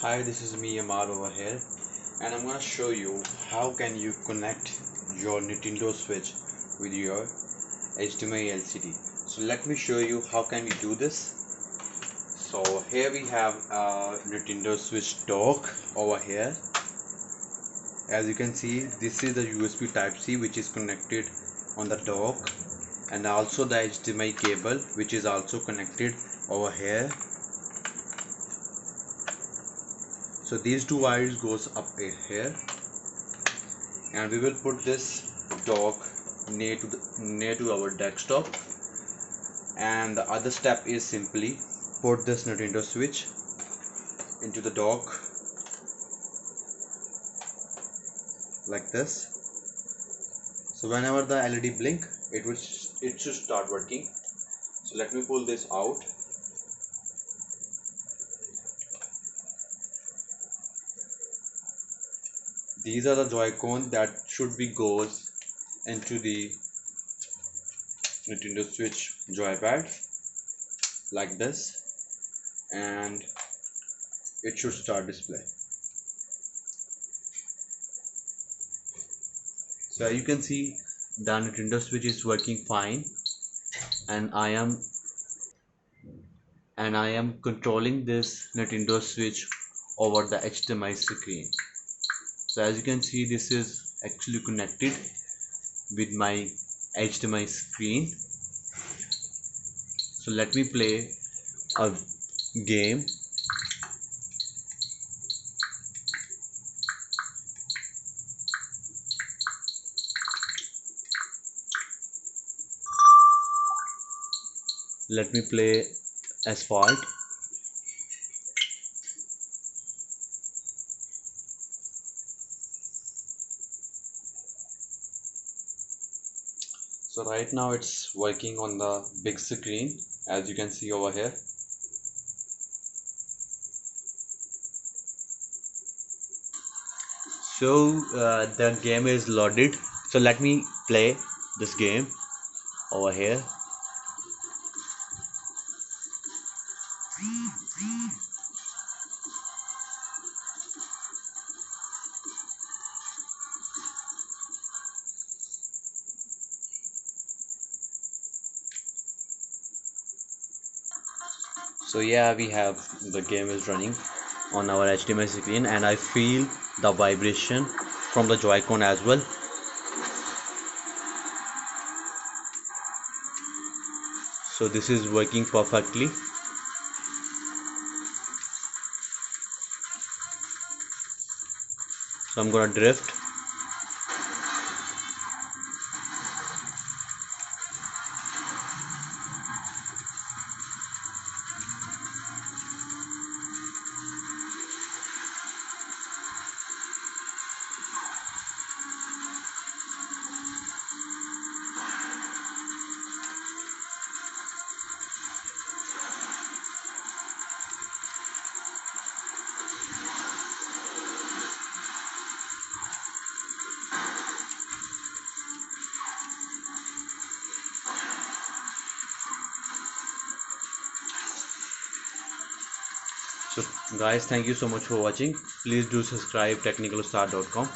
Hi, this is me Amar over here, and I'm gonna show you how can you connect your Nintendo Switch with your HDMI LCD. So let me show you how can we do this. So here we have a Nintendo Switch dock over here. As you can see, this is the USB Type-C which is connected on the dock, and also the HDMI cable which is also connected over here. So these two wires goes up here, and we will put this dock near to our desktop. And the other step is simply put this Nintendo Switch into the dock like this. So whenever the LED blink, it should start working. So let me pull this out. These are the Joy-Con that should be goes into the Nintendo Switch joypad like this, and it should start display. So as you can see, the Nintendo Switch is working fine, and I am controlling this Nintendo Switch over the HDMI screen. So as you can see, this is actually connected with my HDMI screen. So let me play a game. Let me play Asphalt. So right now it's working on the big screen, as you can see over here. So the game is loaded. So let me play this game over here. So yeah, we have the game is running on our HDMI screen, and I feel the vibration from the Joy-Con as well. So this is working perfectly. So I'm gonna drift. So guys, thank you so much for watching. Please do subscribe technicalstar.com.